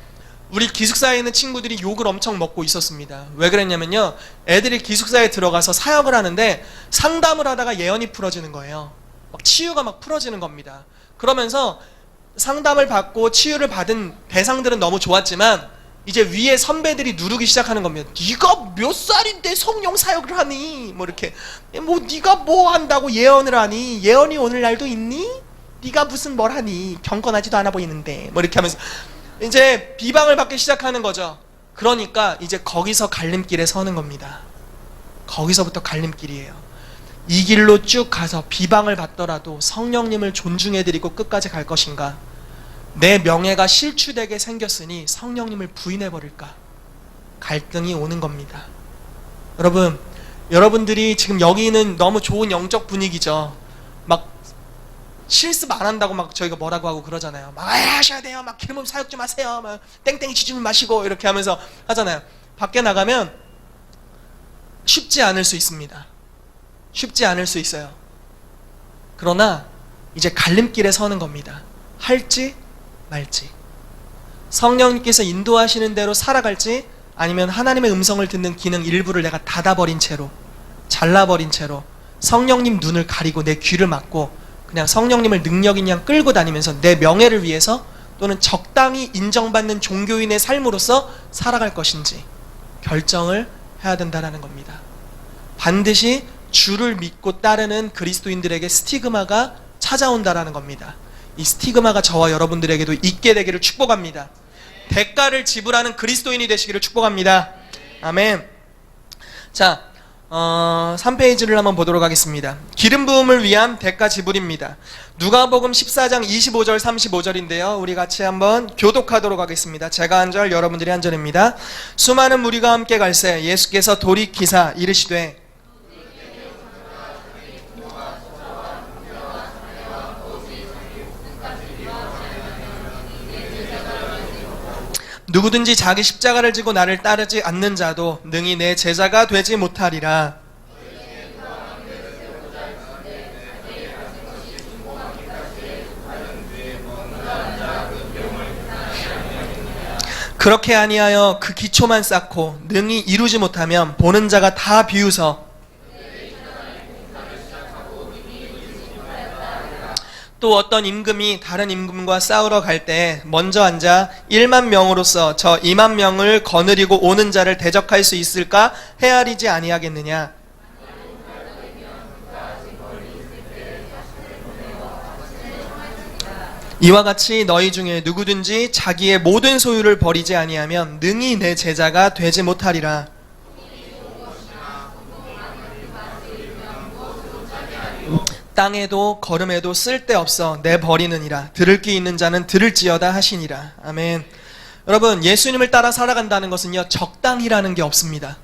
우리 기숙사에 있는 친구들이 욕을 엄청 먹고 있었습니다. 왜 그랬냐면요, 애들이 기숙사에 들어가서 사역을 하는데 상담을 하다가 예언이 풀어지는 거예요. 막 치유가 막 풀어지는 겁니다. 그러면서 상담을 받고 치유를 받은 대상들은 너무 좋았지만 이제 위에 선배들이 누르기 시작하는 겁니다. 네가 몇 살인데 성령 사역을 하니? 뭐 이렇게, 뭐 네가 뭐 한다고 예언을 하니? 예언이 오늘날도 있니? 네가 무슨 뭘 하니? 경건하지도 않아 보이는데. 뭐 이렇게 하면서 이제 비방을 받기 시작하는 거죠. 그러니까 이제 거기서 갈림길에 서는 겁니다. 거기서부터 갈림길이에요. 이 길로 쭉 가서 비방을 받더라도 성령님을 존중해드리고 끝까지 갈 것인가? 내 명예가 실추되게 생겼으니 성령님을 부인해버릴까? 갈등이 오는 겁니다. 여러분, 여러분들이 지금 여기는 너무 좋은 영적 분위기죠. 막 실습 안 한다고 막 저희가 뭐라고 하고 그러잖아요. 막 하셔야 돼요. 막 기름 사역 좀 하세요. 막 땡땡이 지좀 마시고 이렇게 하면서 하잖아요. 밖에 나가면 쉽지 않을 수 있습니다. 쉽지 않을 수 있어요. 그러나 이제 갈림길에 서는 겁니다. 할지 말지. 성령님께서 인도하시는 대로 살아갈지, 아니면 하나님의 음성을 듣는 기능 일부를 내가 닫아버린 채로, 잘라버린 채로 성령님 눈을 가리고 내 귀를 막고 그냥 성령님을 능력인 양 끌고 다니면서 내 명예를 위해서 또는 적당히 인정받는 종교인의 삶으로서 살아갈 것인지 결정을 해야 된다는 겁니다. 반드시 주를 믿고 따르는 그리스도인들에게 스티그마가 찾아온다라는 겁니다. 이 스티그마가 저와 여러분들에게도 있게 되기를 축복합니다. 대가를 지불하는 그리스도인이 되시기를 축복합니다. 아멘. 자, 3페이지를 한번 보도록 하겠습니다. 기름 부음을 위한 대가 지불입니다. 누가복음 14장 25절 35절인데요. 우리 같이 한번 교독하도록 하겠습니다. 제가 한 절, 여러분들이 한 절입니다. 수많은 무리가 함께 갈새 예수께서 돌이키사 이르시되 누구든지 자기 십자가를 지고 나를 따르지 않는 자도 능히 내 제자가 되지 못하리라. 그렇게 아니하여 그 기초만 쌓고 능히 이루지 못하면 보는 자가 다 비웃어 또 어떤 임금이 다른 임금과 싸우러 갈 때 먼저 앉아 1만 명으로서 저 2만 명을 거느리고 오는 자를 대적할 수 있을까 헤아리지 아니하겠느냐. 이와 같이 너희 중에 누구든지 자기의 모든 소유를 버리지 아니하면 능히 내 제자가 되지 못하리라. 땅에도 걸음에도 쓸데없어 내 버리느니라. 들을 귀 있는 자는 들을지어다 하시니라. 아멘. 여러분, 예수님을 따라 살아간다는 것은요, 적당히라는 게 없습니다.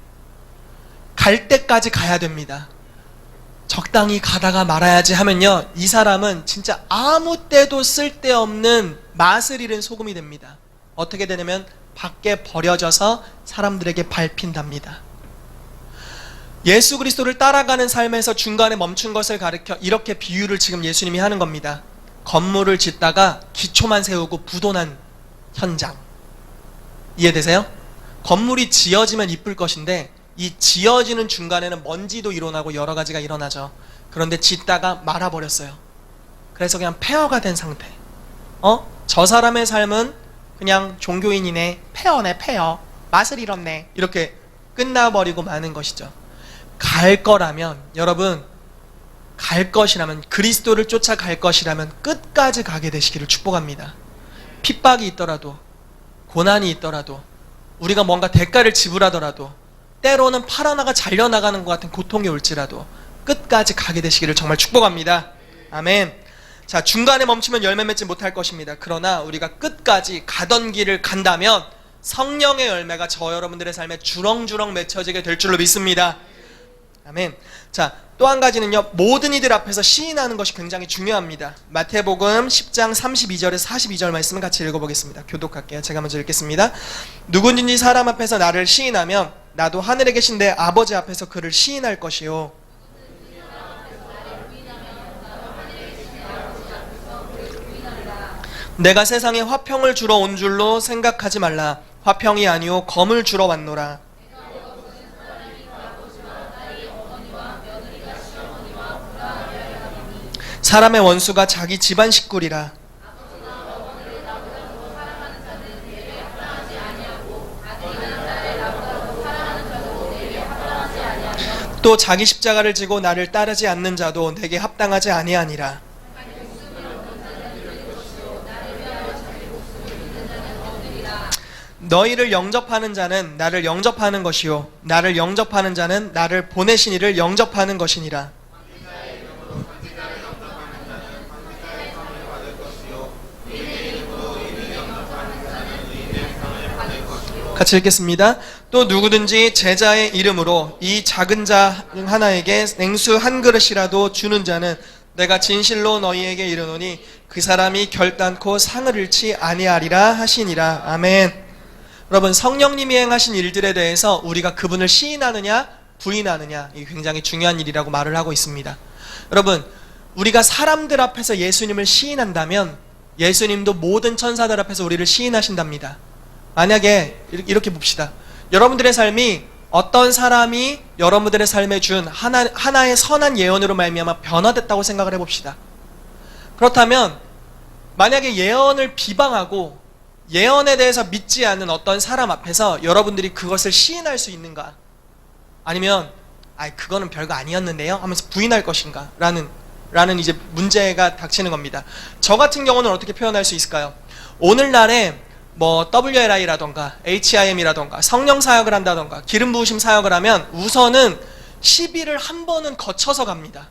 갈 때까지 가야 됩니다. 적당히 가다가 말아야지 하면요, 이 사람은 진짜 아무 때도 쓸데없는 맛을 잃은 소금이 됩니다. 어떻게 되냐면 밖에 버려져서 사람들에게 밟힌답니다. 예수 그리스도를 따라가는 삶에서 중간에 멈춘 것을 가리켜 이렇게 비유를 지금 예수님이 하는 겁니다. 건물을 짓다가 기초만 세우고 부도난 현장. 이해되세요? 건물이 지어지면 이쁠 것인데 이 지어지는 중간에는 먼지도 일어나고 여러 가지가 일어나죠. 그런데 짓다가 말아버렸어요. 그래서 그냥 폐허가 된 상태. 저 사람의 삶은 그냥 종교인이네, 폐허네, 폐허, 맛을 잃었네, 이렇게 끝나버리고 마는 것이죠. 갈 거라면, 여러분, 갈 것이라면, 그리스도를 쫓아갈 것이라면 끝까지 가게 되시기를 축복합니다. 핍박이 있더라도, 고난이 있더라도, 우리가 뭔가 대가를 지불하더라도, 때로는 팔아나가 잘려나가는 것 같은 고통이 올지라도 끝까지 가게 되시기를 정말 축복합니다. 아멘. 자, 중간에 멈추면 열매 맺지 못할 것입니다. 그러나 우리가 끝까지 가던 길을 간다면 성령의 열매가 저 여러분들의 삶에 주렁주렁 맺혀지게 될 줄로 믿습니다. 아멘. 자, 또 한 가지는요, 모든 이들 앞에서 시인하는 것이 굉장히 중요합니다. 마태복음 10장 32절에서 42절 말씀을 같이 읽어보겠습니다. 교독할게요. 제가 먼저 읽겠습니다. 누구든지 사람 앞에서 나를 시인하면 나도 하늘에 계신 내 아버지 앞에서 그를 시인할 것이요. 내가 세상에 화평을 주러 온 줄로 생각하지 말라. 화평이 아니요 검을 주러 왔노라. 사람의 원수가 자기 집안 식구리라. 또 자기 십자가를 지고 나를 따르지 않는 자도 내게 합당하지 아니하니라. 너희를 영접하는 자는 나를 영접하는 것이요 나를 영접하는 자는 나를 보내신 이를 영접하는 것이니라. 같이 읽겠습니다. 또 누구든지 제자의 이름으로 이 작은 자 하나에게 냉수 한 그릇이라도 주는 자는 내가 진실로 너희에게 이르노니 그 사람이 결단코 상을 잃지 아니하리라 하시니라. 아멘. 여러분, 성령님이 행하신 일들에 대해서 우리가 그분을 시인하느냐 부인하느냐, 이게 굉장히 중요한 일이라고 말을 하고 있습니다. 여러분, 우리가 사람들 앞에서 예수님을 시인한다면 예수님도 모든 천사들 앞에서 우리를 시인하신답니다. 만약에 이렇게 봅시다. 여러분들의 삶이 어떤 사람이 여러분들의 삶에 준 하나의 선한 예언으로 말미암아 변화됐다고 생각을 해봅시다. 그렇다면 만약에 예언을 비방하고 예언에 대해서 믿지 않는 어떤 사람 앞에서 여러분들이 그것을 시인할 수 있는가? 아니면 그거는 별거 아니었는데요 하면서 부인할 것인가? 라는 이제 문제가 닥치는 겁니다. 저 같은 경우는 어떻게 표현할 수 있을까요? 오늘날에 뭐 WLI라던가 HIM이라던가 성령 사역을 한다던가 기름 부으심 사역을 하면 우선은 시비를 한 번은 거쳐서 갑니다.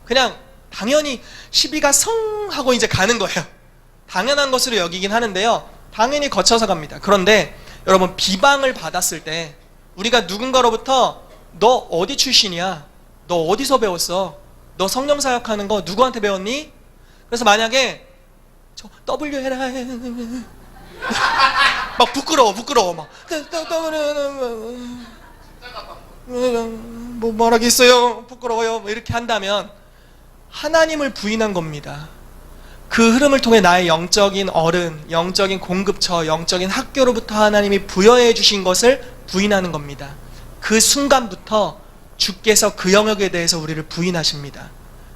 그냥 당연히 시비가 성 하고 이제 가는 거예요. 당연한 것으로 여기긴 하는데요, 당연히 거쳐서 갑니다. 그런데 여러분, 비방을 받았을 때 우리가 누군가로부터 너 어디 출신이야? 너 어디서 배웠어? 너 성령 사역하는 거 누구한테 배웠니? 그래서 만약에 저 WLI 막 부끄러워 막 뭐 말하겠어요, 부끄러워요, 뭐 이렇게 한다면 하나님을 부인한 겁니다. 그 흐름을 통해 나의 영적인 어른, 영적인 공급처, 영적인 학교로부터 하나님이 부여해 주신 것을 부인하는 겁니다. 그 순간부터 주께서 그 영역에 대해서 우리를 부인하십니다.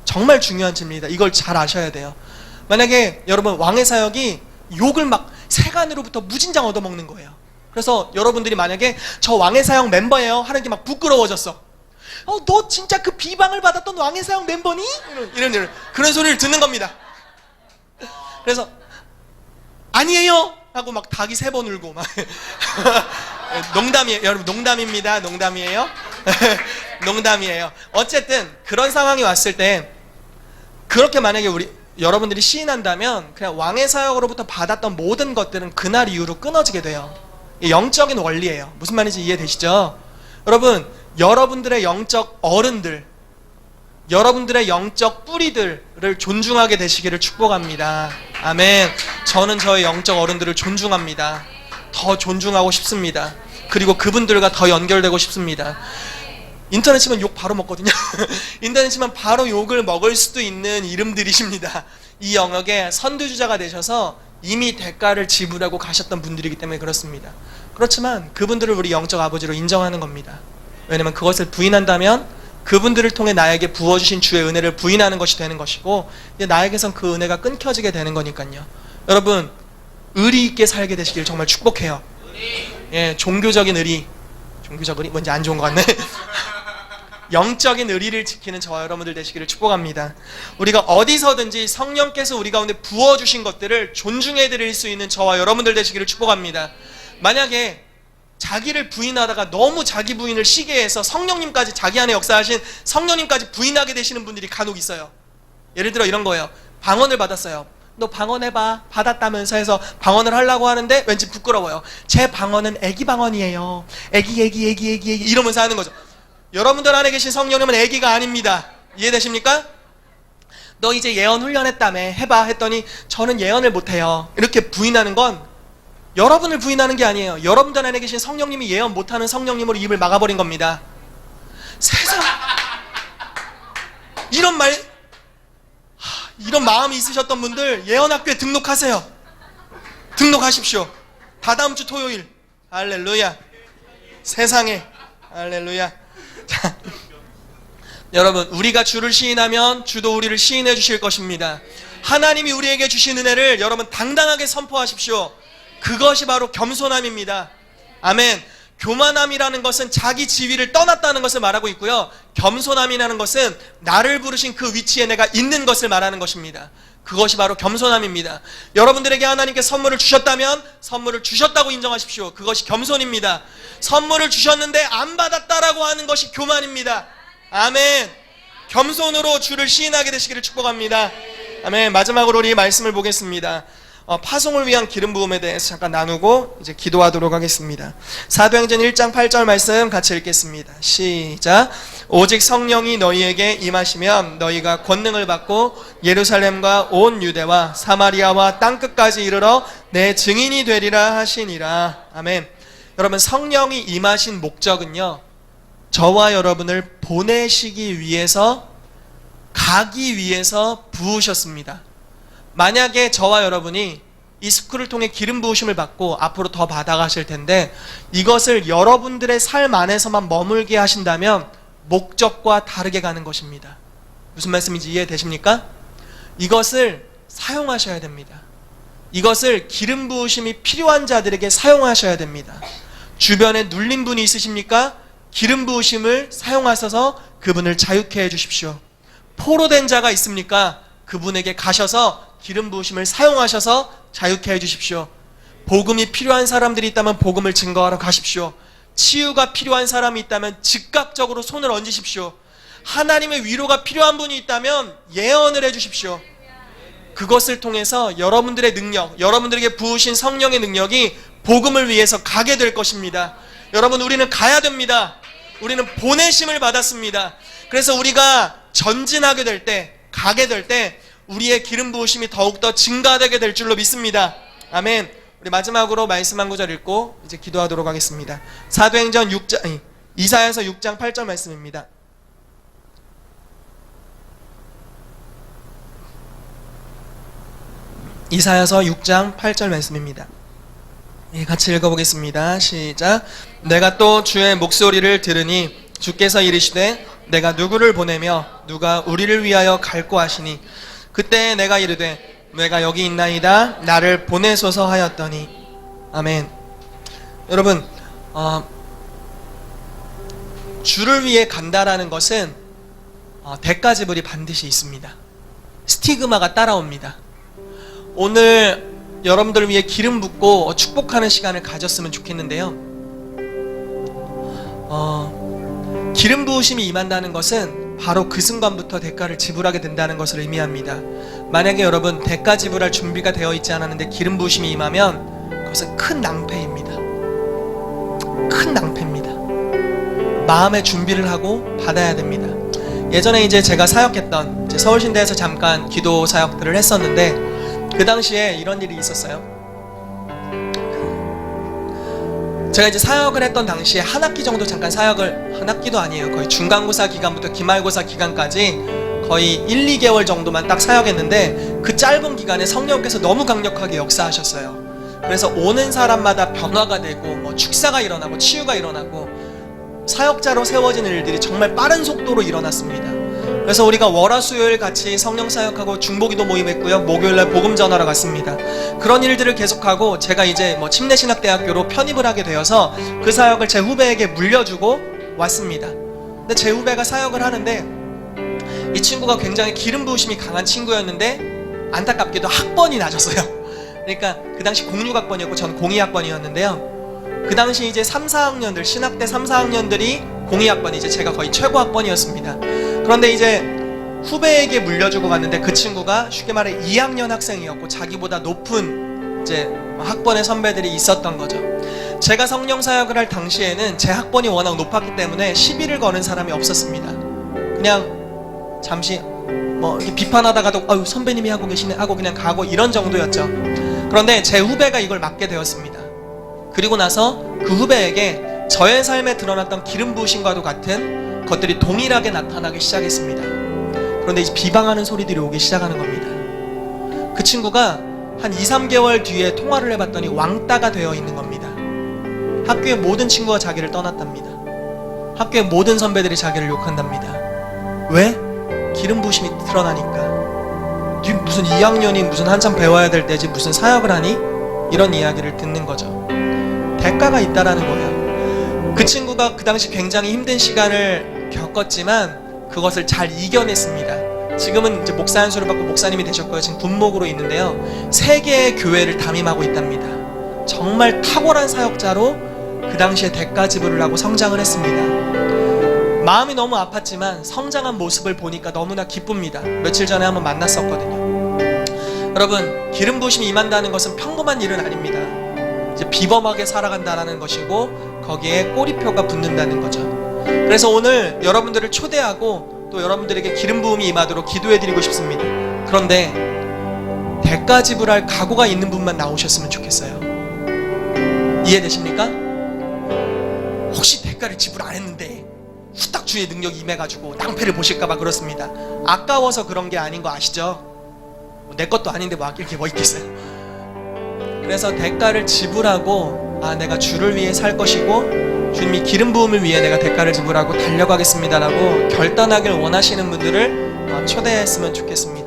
정말 중요한 질문입니다. 이걸 잘 아셔야 돼요. 만약에 여러분, 왕의 사역이 욕을 막 세간으로부터 무진장 얻어먹는 거예요. 그래서 여러분들이 만약에 저 왕의 사역 멤버예요 하는 게 막 부끄러워졌어. 너 진짜 그 비방을 받았던 왕의 사역 멤버니? 이런 그런 소리를 듣는 겁니다. 그래서 아니에요 하고 막 닭이 3번 울고 막 농담이에요 여러분, 농담입니다. 농담이에요. 농담이에요. 어쨌든 그런 상황이 왔을 때 그렇게 만약에 여러분들이 시인한다면 그냥 왕의 사역으로부터 받았던 모든 것들은 그날 이후로 끊어지게 돼요. 영적인 원리예요. 무슨 말인지 이해되시죠? 여러분, 여러분들의 영적 어른들, 여러분들의 영적 뿌리들을 존중하게 되시기를 축복합니다. 아멘. 저는 저의 영적 어른들을 존중합니다. 더 존중하고 싶습니다. 그리고 그분들과 더 연결되고 싶습니다. 인터넷 치면 욕 바로 먹거든요. 인터넷 치면 바로 욕을 먹을 수도 있는 이름들이십니다. 이 영역에 선두주자가 되셔서 이미 대가를 지불하고 가셨던 분들이기 때문에 그렇습니다. 그렇지만 그분들을 우리 영적 아버지로 인정하는 겁니다. 왜냐면 그것을 부인한다면 그분들을 통해 나에게 부어주신 주의 은혜를 부인하는 것이 되는 것이고, 이제 나에게선 그 은혜가 끊겨지게 되는 거니까요. 여러분, 의리 있게 살게 되시길 정말 축복해요. 예, 종교적인 의리, 종교적 의리 뭔지 안 좋은 것 같네. 영적인 의리를 지키는 저와 여러분들 되시기를 축복합니다. 우리가 어디서든지 성령께서 우리 가운데 부어주신 것들을 존중해 드릴 수 있는 저와 여러분들 되시기를 축복합니다. 만약에 자기를 부인하다가 너무 자기 부인을 시게 해서 성령님까지, 자기 안에 역사하신 성령님까지 부인하게 되시는 분들이 간혹 있어요. 예를 들어 이런 거예요. 방언을 받았어요. 너 방언해봐. 받았다면서 해서 방언을 하려고 하는데 왠지 부끄러워요. 제 방언은 애기 방언이에요. 애기 이러면서 하는 거죠. 여러분들 안에 계신 성령님은 애기가 아닙니다. 이해되십니까? 너 이제 예언 훈련했다며, 해봐 했더니 저는 예언을 못해요. 이렇게 부인하는 건 여러분을 부인하는 게 아니에요. 여러분들 안에 계신 성령님이 예언 못하는 성령님으로 입을 막아버린 겁니다. 세상, 이런 마음이 있으셨던 분들 예언학교에 등록하세요. 등록하십시오. 다다음 주 토요일. 할렐루야. 세상에 할렐루야. 자, 여러분, 우리가 주를 시인하면 주도 우리를 시인해 주실 것입니다. 하나님이 우리에게 주신 은혜를 여러분 당당하게 선포하십시오. 그것이 바로 겸손함입니다. 아멘. 교만함이라는 것은 자기 지위를 떠났다는 것을 말하고 있고요, 겸손함이라는 것은 나를 부르신 그 위치에 내가 있는 것을 말하는 것입니다. 그것이 바로 겸손함입니다. 여러분들에게 하나님께 선물을 주셨다면 선물을 주셨다고 인정하십시오. 그것이 겸손입니다. 선물을 주셨는데 안 받았다라고 하는 것이 교만입니다. 아멘. 겸손으로 주를 시인하게 되시기를 축복합니다. 아멘. 마지막으로 우리 말씀을 보겠습니다. 파송을 위한 기름 부음에 대해서 잠깐 나누고 이제 기도하도록 하겠습니다. 사도행전 1장 8절 말씀 같이 읽겠습니다. 시작. 오직 성령이 너희에게 임하시면 너희가 권능을 받고 예루살렘과 온 유대와 사마리아와 땅끝까지 이르러 내 증인이 되리라 하시니라. 아멘. 여러분, 성령이 임하신 목적은요, 저와 여러분을 보내시기 위해서, 가기 위해서 부으셨습니다. 만약에 저와 여러분이 이 스쿨을 통해 기름 부으심을 받고 앞으로 더 받아가실 텐데, 이것을 여러분들의 삶 안에서만 머물게 하신다면 목적과 다르게 가는 것입니다. 무슨 말씀인지 이해되십니까? 이것을 사용하셔야 됩니다. 이것을 기름 부으심이 필요한 자들에게 사용하셔야 됩니다. 주변에 눌린 분이 있으십니까? 기름 부으심을 사용하셔서 그분을 자유케 해주십시오. 포로된 자가 있습니까? 그분에게 가셔서 기름 부으심을 사용하셔서 자유케 해주십시오. 복음이 필요한 사람들이 있다면 복음을 증거하러 가십시오. 치유가 필요한 사람이 있다면 즉각적으로 손을 얹으십시오. 하나님의 위로가 필요한 분이 있다면 예언을 해주십시오. 그것을 통해서 여러분들의 능력, 여러분들에게 부으신 성령의 능력이 복음을 위해서 가게 될 것입니다. 여러분, 우리는 가야 됩니다. 우리는 보내심을 받았습니다. 그래서 우리가 전진하게 될 때, 가게 될 때 우리의 기름 부으심이 더욱더 증가되게 될 줄로 믿습니다. 아멘. 우리 마지막으로 말씀 한 구절 읽고 이제 기도하도록 하겠습니다. 사도행전 6장, 이사야서 6장 8절 말씀입니다. 이사야서 6장 8절 말씀입니다. 같이 읽어보겠습니다. 시작. 내가 또 주의 목소리를 들으니 주께서 이르시되 내가 누구를 보내며 누가 우리를 위하여 갈고 하시니 그때 내가 이르되 내가 여기 있나이다 나를 보내소서 하였더니. 아멘. 여러분, 주를 위해 간다라는 것은 대가 지불이 반드시 있습니다. 스티그마가 따라옵니다. 오늘 여러분들을 위해 기름 붓고 축복하는 시간을 가졌으면 좋겠는데요, 기름 부으심이 임한다는 것은 바로 그 순간부터 대가를 지불하게 된다는 것을 의미합니다. 만약에 여러분 대가 지불할 준비가 되어 있지 않았는데 기름 부으심이 임하면 그것은 큰 낭패입니다. 큰 낭패입니다. 마음의 준비를 하고 받아야 됩니다. 예전에 이제 제가 사역했던 이제 서울신대에서 잠깐 기도 사역들을 했었는데, 그 당시에 이런 일이 있었어요. 제가 이제 사역을 했던 당시에 한 학기 정도 잠깐 사역을, 한 학기도 아니에요. 거의 중간고사 기간부터 기말고사 기간까지 거의 1, 2개월 정도만 딱 사역했는데, 그 짧은 기간에 성령께서 너무 강력하게 역사하셨어요. 그래서 오는 사람마다 변화가 되고 뭐 축사가 일어나고 치유가 일어나고 사역자로 세워지는 일들이 정말 빠른 속도로 일어났습니다. 그래서 우리가 월화수요일 같이 성령 사역하고 중보기도 모임했고요, 목요일날 복음 전하러 갔습니다. 그런 일들을 계속하고 제가 이제 뭐 침례신학대학교로 편입을 하게 되어서 그 사역을 제 후배에게 물려주고 왔습니다. 근데 제 후배가 사역을 하는데 이 친구가 굉장히 기름 부으심이 강한 친구였는데 안타깝게도 학번이 낮았어요. 그러니까 그 당시 06학번이었고 전 02학번이었는데요. 그 당시 이제 3, 4학년들, 신학대 3, 4학년들이 02학번, 이제 제가 거의 최고 학번이었습니다. 그런데 이제 후배에게 물려주고 갔는데 그 친구가 쉽게 말해 2학년 학생이었고 자기보다 높은 이제 학번의 선배들이 있었던 거죠. 제가 성령 사역을 할 당시에는 제 학번이 워낙 높았기 때문에 시비를 거는 사람이 없었습니다. 그냥 잠시 뭐 이렇게 비판하다가도 아유 선배님이 하고 계시네 하고 그냥 가고 이런 정도였죠. 그런데 제 후배가 이걸 맡게 되었습니다. 그리고 나서 그 후배에게 저의 삶에 드러났던 기름 부으심과도 같은 것들이 동일하게 나타나기 시작했습니다. 그런데 이제 비방하는 소리들이 오기 시작하는 겁니다. 그 친구가 한 2, 3개월 뒤에 통화를 해봤더니 왕따가 되어 있는 겁니다. 학교의 모든 친구가 자기를 떠났답니다. 학교의 모든 선배들이 자기를 욕한답니다. 왜? 기름 부으심이 드러나니까. 무슨 2학년이 무슨 한참 배워야 될 때지 무슨 사역을 하니? 이런 이야기를 듣는 거죠. 대가가 있다라는 거예요. 그 친구가 그 당시 굉장히 힘든 시간을 겪었지만 그것을 잘 이겨냈습니다. 지금은 이제 목사 안수를 받고 목사님이 되셨고요. 지금 군목으로 있는데요. 3개의 교회를 담임하고 있답니다. 정말 탁월한 사역자로 그 당시에 대가 지불을 하고 성장을 했습니다. 마음이 너무 아팠지만 성장한 모습을 보니까 너무나 기쁩니다. 며칠 전에 한번 만났었거든요. 여러분, 기름 부으심이 임한다는 것은 평범한 일은 아닙니다. 이제 비범하게 살아간다는 것이고 거기에 꼬리표가 붙는다는 거죠. 그래서 오늘 여러분들을 초대하고 또 여러분들에게 기름 부음이 임하도록 기도해드리고 싶습니다. 그런데 대가 지불할 각오가 있는 분만 나오셨으면 좋겠어요. 이해되십니까? 혹시 대가를 지불 안 했는데 후딱 주의 능력이 임해가지고 낭패를 보실까봐 그렇습니다. 아까워서 그런 게 아닌 거 아시죠? 내 것도 아닌데 뭐 아낄 게 뭐 있겠어요. 그래서 대가를 지불하고 내가 주를 위해 살 것이고 주님이 기름 부음을 위해 내가 대가를 지불하고 달려가겠습니다라고 결단하길 원하시는 분들을 초대했으면 좋겠습니다.